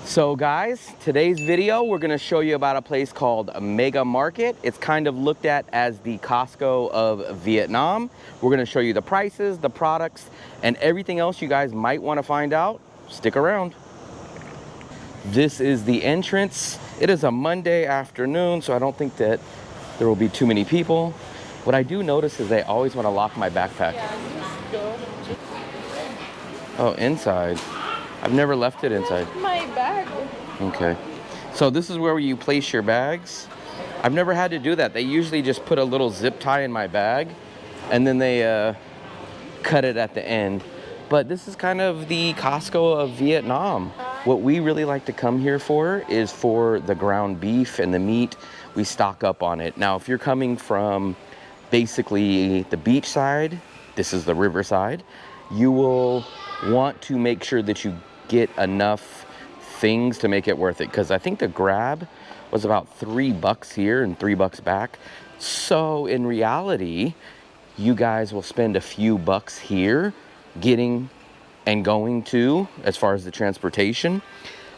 So guys, today's video, we're gonna show you about a place called Mega Market. It's kind of looked at as the Costco of Vietnam. We're gonna show you the prices, the products, and everything else you guys might wanna find out. Stick around. This is the entrance. It is a Monday afternoon, so I don't think that there will be too many people. What I do notice is they always wanna lock my backpack. Yeah, just go. Oh, inside. I've never left it inside. My bag. Okay. So this is where you place your bags. I've never had to do that. They usually just put a little zip tie in my bag and then they cut it at the end. But this is kind of the Costco of Vietnam. What we really like to come here for is for the ground beef and the meat. We stock up on it. Now, if you're coming from basically the beach side, this is the river side, you will want to make sure that you get enough things to make it worth it, because I think the grab was about $3 here and $3 back. So in reality, you guys will spend a few bucks here getting and going to, as far as the transportation.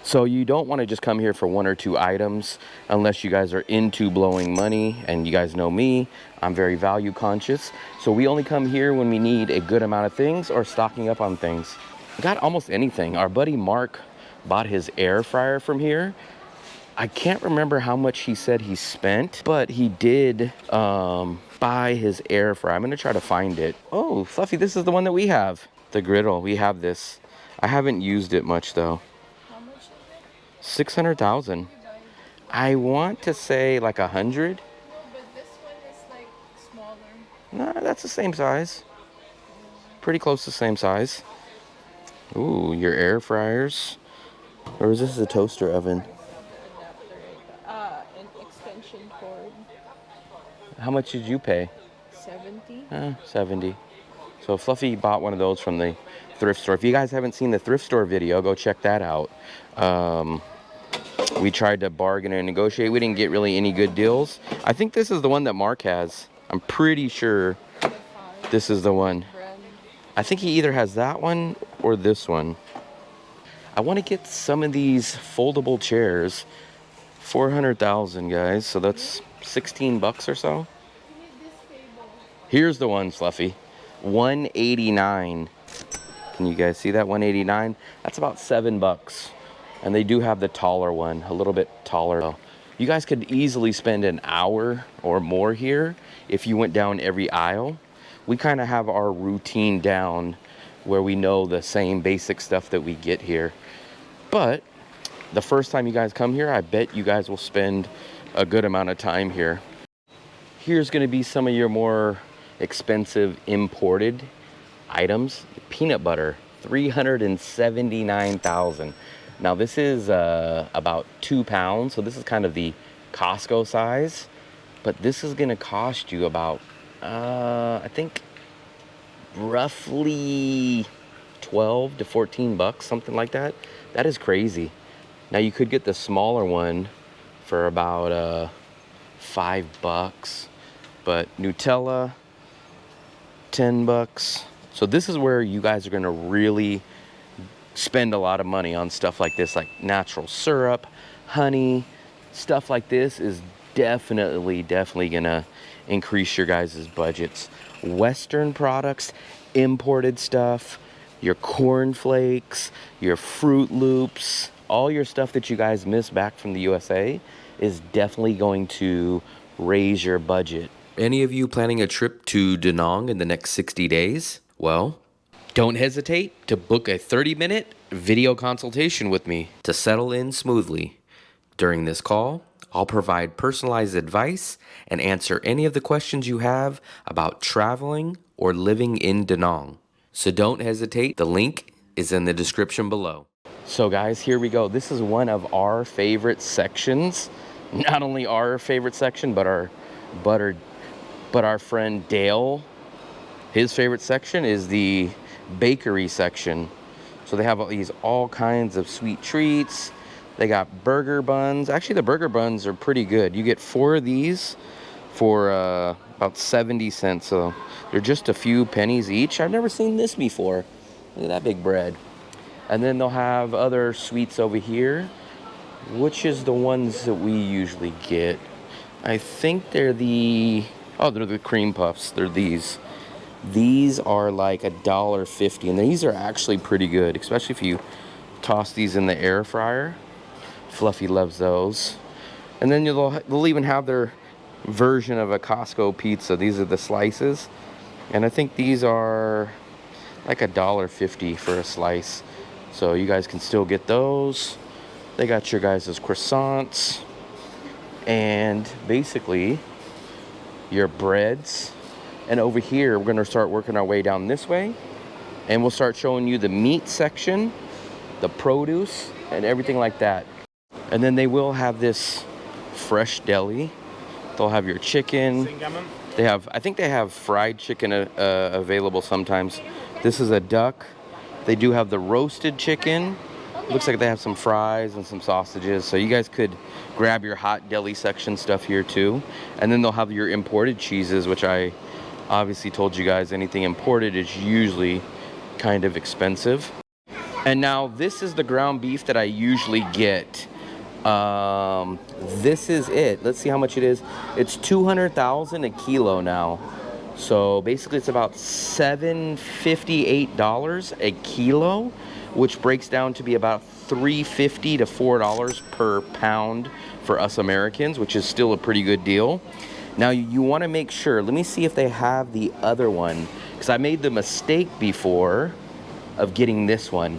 So you don't want to just come here for one or two items unless you guys are into blowing money. And you guys know me, I'm very value conscious. So we only come here when we need a good amount of things or stocking up on things. Got almost anything. Our buddy Mark bought his air fryer from here. I can't remember how much he said he spent, but he did buy his air fryer. I'm gonna try to find it. Oh, Fluffy, this is the one that we have. The griddle, we have this. I haven't used it much though. How much is it? 600,000. I want to say like 100. No, but this one is like smaller. Nah, that's the same size. Pretty close to the same size. Ooh, your air fryers. Or is this a toaster oven? An extension cord. How much did you pay? 70. 70. So Fluffy bought one of those from the thrift store. If you guys haven't seen the thrift store video, go check that out. We tried to bargain and negotiate. We didn't get really any good deals. I think this is the one that Mark has. I'm pretty sure this is the one. I think he either has that one or this one. I want to get some of these foldable chairs. 400,000, guys. So that's 16 bucks or so. Here's the one, Fluffy. 189. Can you guys see that? 189. That's about 7 bucks. And they do have the taller one, a little bit taller. You guys could easily spend an hour or more here if you went down every aisle. We kind of have our routine down where we know the same basic stuff that we get here. But the first time you guys come here, I bet you guys will spend a good amount of time here. Here's going to be some of your more expensive imported items. Peanut butter, 379,000. Now this is about 2 pounds, so this is kind of the Costco size, but this is gonna cost you about, I think, roughly 12 to 14 bucks, something like that. That is crazy. Now you could get the smaller one for about 5 bucks, but Nutella, 10 bucks. So this is where you guys are gonna really spend a lot of money on stuff like this, like natural syrup, honey. Stuff like this is definitely gonna increase your guys' budgets. Western products, imported stuff, your corn flakes, your Fruit Loops, all your stuff that you guys miss back from the USA is definitely going to raise your budget. Any of you planning a trip to Da Nang in the next 60 days? Well, don't hesitate to book a 30-minute video consultation with me to settle in smoothly. During this call, I'll provide personalized advice and answer any of the questions you have about traveling or living in Da Nang. So don't hesitate. The link is in the description below. So guys, here we go. This is one of our favorite sections. Not only our favorite section, but our friend Dale, his favorite section is the bakery section. So they have all kinds of sweet treats. They got burger buns. Actually, the burger buns are pretty good. You get 4 of these for about 70 cents. So they're just a few pennies each. I've never seen this before. Look at that big bread. And then they'll have other sweets over here. Which is the ones that we usually get? I think they're the, oh, they're the cream puffs. They're these. These are like $1.50, and these are actually pretty good, especially if you toss these in the air fryer. Fluffy loves those. And then they'll even have their version of a Costco pizza. These are the slices, and I think these are like $1.50 for a slice. So you guys can still get those. They got your guys' croissants, and basically your breads. And over here, we're gonna start working our way down this way, and we'll start showing you the meat section, the produce, and everything like that. And then they will have this fresh deli. They'll have your chicken. They have, I think they have fried chicken available sometimes. This is a duck. They do have the roasted chicken. Looks like they have some fries and some sausages. So you guys could grab your hot deli section stuff here too. And then they'll have your imported cheeses, which I obviously told you guys anything imported is usually kind of expensive. And now this is the ground beef that I usually get. This is it. Let's see how much it is. It's 200,000 a kilo now. So basically it's about $7.58 a kilo, which breaks down to be about $3.50 to $4 per pound for us Americans, which is still a pretty good deal. Now you want to make sure, let me see if they have the other one, because I made the mistake before of getting this one.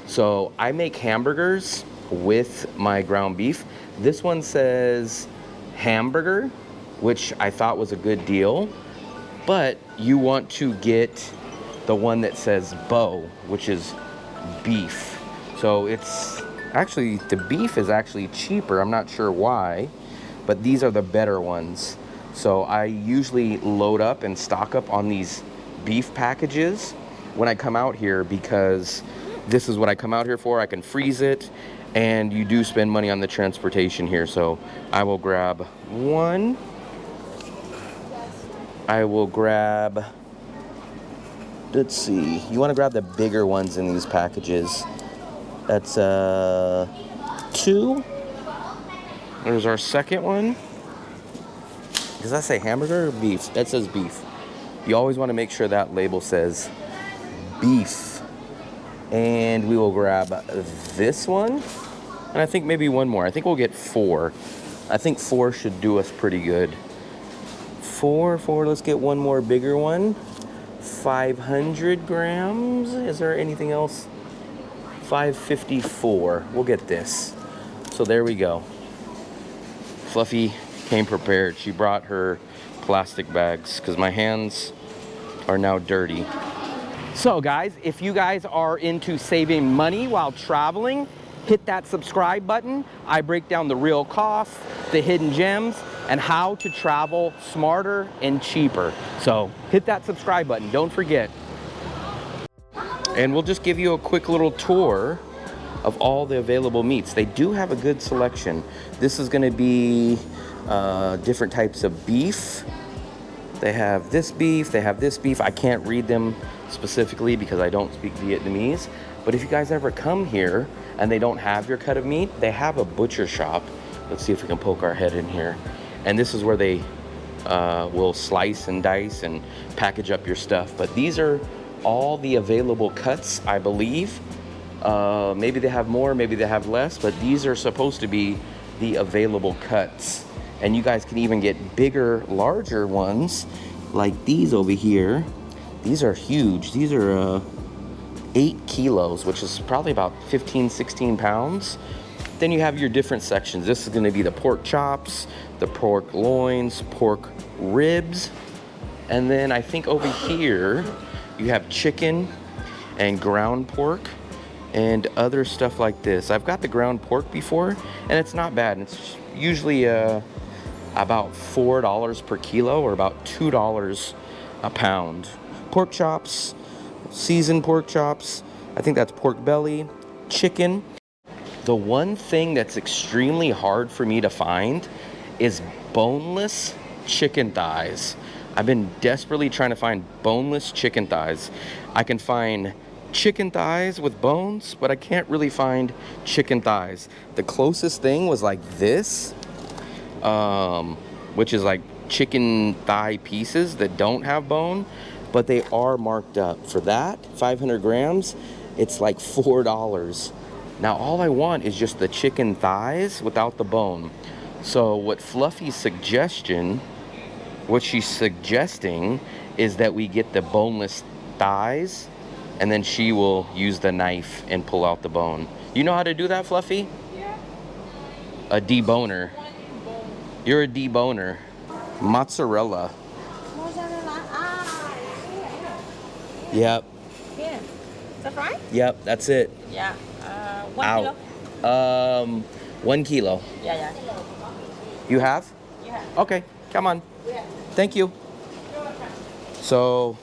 So I make hamburgers with my ground beef. This one says hamburger, which I thought was a good deal, but you want to get the one that says bow, which is beef. So it's actually, the beef is actually cheaper. I'm not sure why, but these are the better ones. So I usually load up and stock up on these beef packages when I come out here, because this is what I come out here for. I can freeze it, and you do spend money on the transportation here. So I will grab one. I will grab, let's see, you want to grab the bigger ones in these packages. That's 2. There's our second one. Does that say hamburger or beef? That says beef. You always want to make sure that label says beef. And we will grab this one. And I think maybe one more. I think we'll get 4. I think 4 should do us pretty good. 4, let's get one more bigger one. 500 grams. Is there anything else? 554. We'll get this. So there we go. Fluffy came prepared. She brought her plastic bags because my hands are now dirty. So guys, if you guys are into saving money while traveling, hit that subscribe button. I break down the real costs, the hidden gems, and how to travel smarter and cheaper. So hit that subscribe button, don't forget. And we'll just give you a quick little tour of all the available meats. They do have a good selection. This is gonna be different types of beef. They have this beef, they have this beef. I can't read them specifically because I don't speak Vietnamese. But if you guys ever come here and they don't have your cut of meat, they have a butcher shop. Let's see if we can poke our head in here. And this is where they will slice and dice and package up your stuff. But these are all the available cuts, I believe. Maybe they have more, maybe they have less, but these are supposed to be the available cuts. And you guys can even get bigger, larger ones like these over here. These are huge. These are 8 kilos, which is probably about 15, 16 pounds. Then you have your different sections. This is gonna be the pork chops, the pork loins, pork ribs. And then I think over here, you have chicken and ground pork and other stuff like this. I've got the ground pork before, and it's not bad. It's usually about $4 per kilo, or about $2 a pound. Pork chops, seasoned pork chops. I think that's pork belly, chicken. The one thing that's extremely hard for me to find is boneless chicken thighs. I've been desperately trying to find boneless chicken thighs. I can find chicken thighs with bones, but I can't really find chicken thighs. The closest thing was like this, which is like chicken thigh pieces that don't have bone, but they are marked up. For that, 500 grams, it's like $4. Now all I want is just the chicken thighs without the bone. So what Fluffy's suggesting is that we get the boneless thighs, and then she will use the knife and pull out the bone. You know how to do that, Fluffy? Yeah. A deboner. Bone. You're a deboner. Mozzarella. Yep. Yeah. Is that right? Yep, that's it. Yeah. 1 Out. kilo? 1 kilo. Yeah. You have? Yeah. Okay, come on. Thank you. So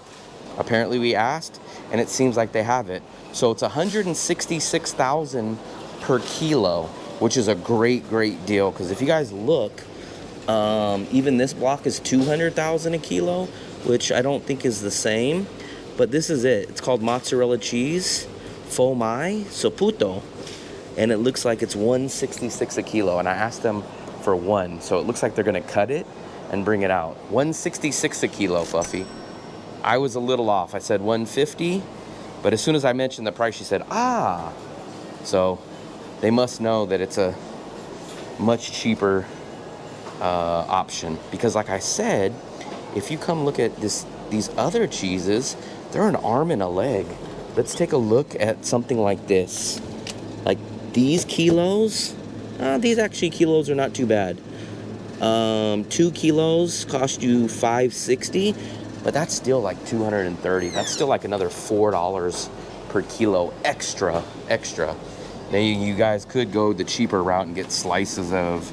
apparently we asked, and it seems like they have it. So it's 166,000 per kilo, which is a great deal. Because if you guys look, even this block is 200,000 a kilo, which I don't think is the same. But this is it. It's called mozzarella cheese, fo mai soputo, and it looks like it's 166 a kilo. And I asked them for one, so it looks like they're gonna cut it and bring it out. 166 a kilo, Fluffy. I was a little off. I said 150, but as soon as I mentioned the price, she said, ah. So they must know that it's a much cheaper option, because like I said, if you come look at these other cheeses, they're an arm and a leg. Let's take a look at something like this. Like these kilos, these actually kilos are not too bad. 2 kilos cost you $5.60, but that's still like 230. That's still like another $4 per kilo extra. Now you guys could go the cheaper route and get slices of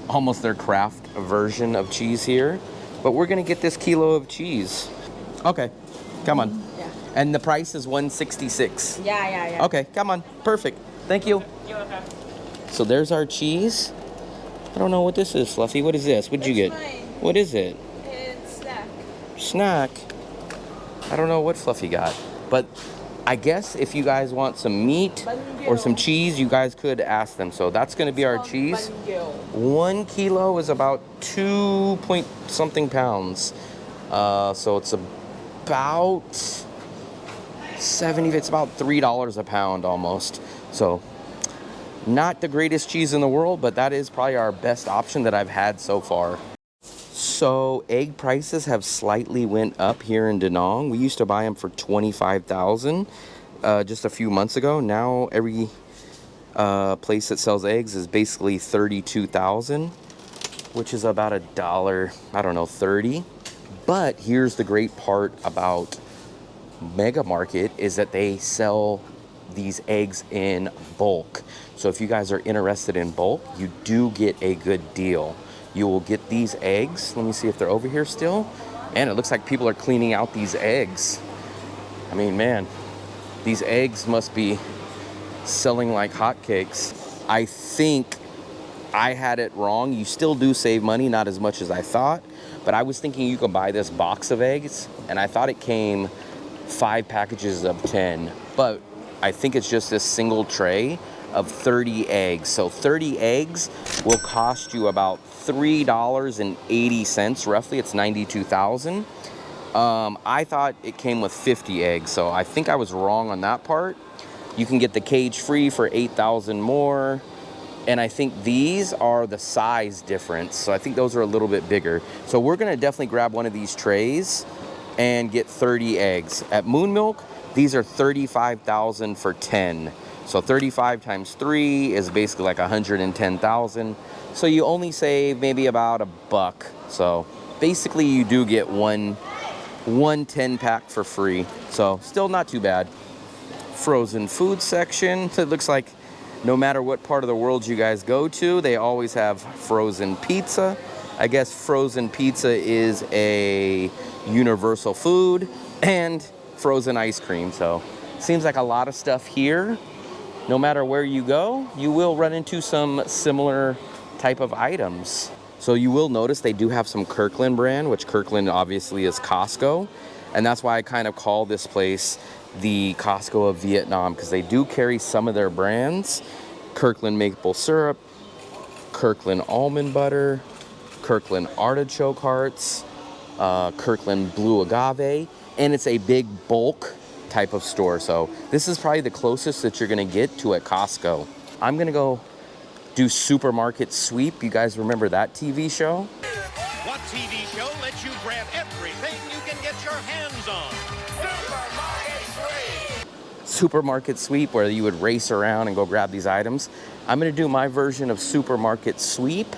almost their craft version of cheese here, but we're gonna get this kilo of cheese. Okay, come on. Yeah. And the price is 166. Yeah. Okay, come on. Perfect. Thank you. You're welcome. So there's our cheese. I don't know what this is, Fluffy. What is this? What'd you get? That's mine. What is it? It's snack. Snack. I don't know what Fluffy got. But I guess if you guys want some meat or some cheese, you guys could ask them. So that's going to be our cheese. 1 kilo is about 2 point something pounds. So it's about 70, it's about $3 a pound almost. So not the greatest cheese in the world, but that is probably our best option that I've had so far. So egg prices have slightly went up here in Da Nang. We used to buy them for 25,000 just a few months ago. Now every place that sells eggs is basically 32,000, which is about $1, I don't know, 30. But here's the great part about Mega Market is that they sell these eggs in bulk. So if you guys are interested in bulk, you do get a good deal. You will get these eggs. Let me see if they're over here still. And it looks like people are cleaning out these eggs. I mean, man, these eggs must be selling like hotcakes. I think I had it wrong. You still do save money, not as much as I thought. But I was thinking you could buy this box of eggs, and I thought it came 5 packages of 10. But I think it's just this single tray of 30 eggs. So 30 eggs will cost you about $3.80 roughly. It's 92,000. I thought it came with 50 eggs, so I think I was wrong on that part. You can get the cage free for 8,000 more. And I think these are the size difference. So I think those are a little bit bigger. So we're gonna definitely grab one of these trays and get 30 eggs. At Moon Milk, these are 35,000 for 10. So 35 times 3 is basically like 110,000. So you only save maybe about $1. So basically you do get one 10-pack for free. So still not too bad. Frozen food section. It looks like no matter what part of the world you guys go to, they always have frozen pizza. I guess frozen pizza is a universal food, and frozen ice cream. So seems like a lot of stuff here. No matter where you go, you will run into some similar type of items. So you will notice they do have some Kirkland brand, which Kirkland obviously is Costco. And that's why I kind of call this place the Costco of Vietnam, because they do carry some of their brands. Kirkland maple syrup, Kirkland almond butter, Kirkland artichoke hearts, Kirkland blue agave, and it's a big bulk type of store. So this is probably the closest that you're gonna get to at Costco. I'm gonna go do supermarket sweep. You guys remember that TV show? What TV show lets you grab everything you can get your hands on? Supermarket sweep, where you would race around and go grab these items. I'm gonna do my version of supermarket sweep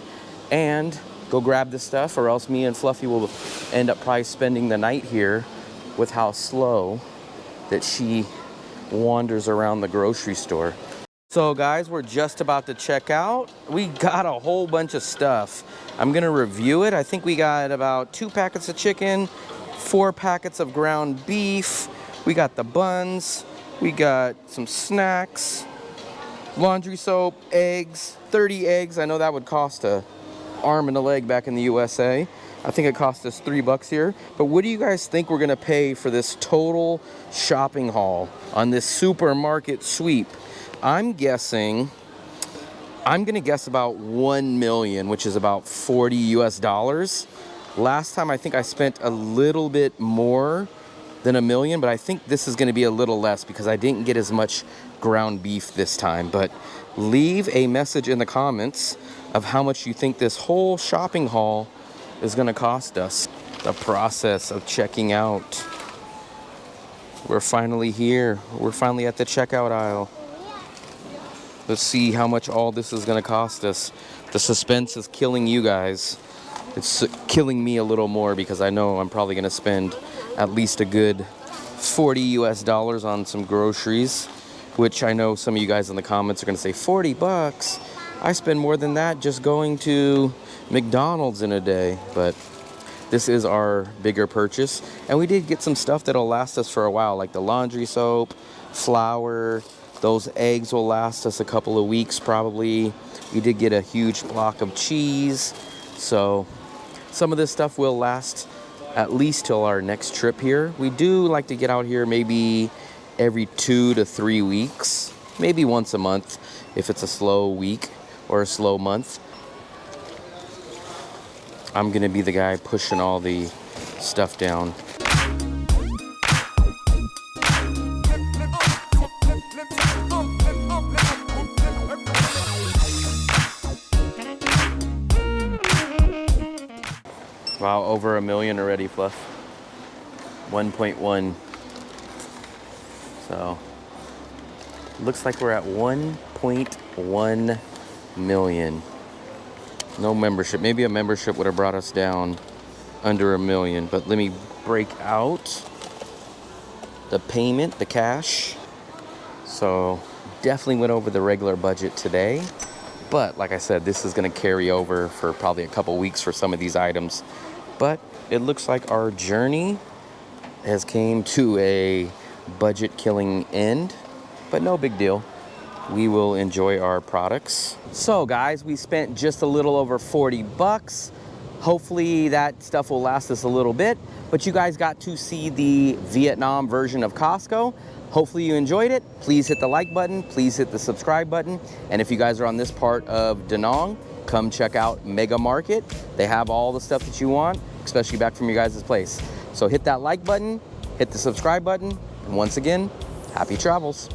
and go grab this stuff, or else me and Fluffy will end up probably spending the night here with how slow that she wanders around the grocery store. So guys, we're just about to check out. We got a whole bunch of stuff. I'm gonna review it. I think we got about 2 packets of chicken, 4 packets of ground beef. We got the buns. We got some snacks, laundry soap, eggs, 30 eggs. I know that would cost a arm and a leg back in the USA. I think it cost us $3 here. But what do you guys think we're gonna pay for this total shopping haul on this supermarket sweep? I'm gonna guess about 1 million, which is about 40 US dollars. Last time I think I spent a little bit more than 1 million, but I think this is gonna be a little less because I didn't get as much ground beef this time. But leave a message in the comments of how much you think this whole shopping haul is gonna cost us. The process of checking out. We're finally here. We're finally at the checkout aisle. Let's see how much all this is gonna cost us. The suspense is killing you guys. It's killing me a little more because I know I'm probably gonna spend at least a good 40 US dollars on some groceries, which I know some of you guys in the comments are gonna say, 40 bucks? I spend more than that just going to McDonald's in a day. But this is our bigger purchase. And we did get some stuff that'll last us for a while, like the laundry soap, flour. Those eggs will last us a couple of weeks probably. We did get a huge block of cheese. So some of this stuff will last at least till our next trip here. We do like to get out here maybe every 2 to 3 weeks, maybe once a month if it's a slow week or a slow month. I'm gonna be the guy pushing all the stuff down. Wow, over 1 million already, Fluff. 1.1. So, looks like we're at 1.1 million. No membership. Maybe a membership would have brought us down under 1 million. But let me break out the payment, the cash. So, definitely went over the regular budget today. But like I said, this is going to carry over for probably a couple weeks for some of these items. But it looks like our journey has came to a budget killing end, but no big deal. We will enjoy our products. So guys, we spent just a little over 40 bucks. Hopefully that stuff will last us a little bit, but you guys got to see the Vietnam version of Costco. Hopefully you enjoyed it. Please hit the like button, please hit the subscribe button. And if you guys are on this part of Da Nang, come check out Mega Market. They have all the stuff that you want, especially back from your guys' place. So hit that like button, hit the subscribe button, and once again, happy travels.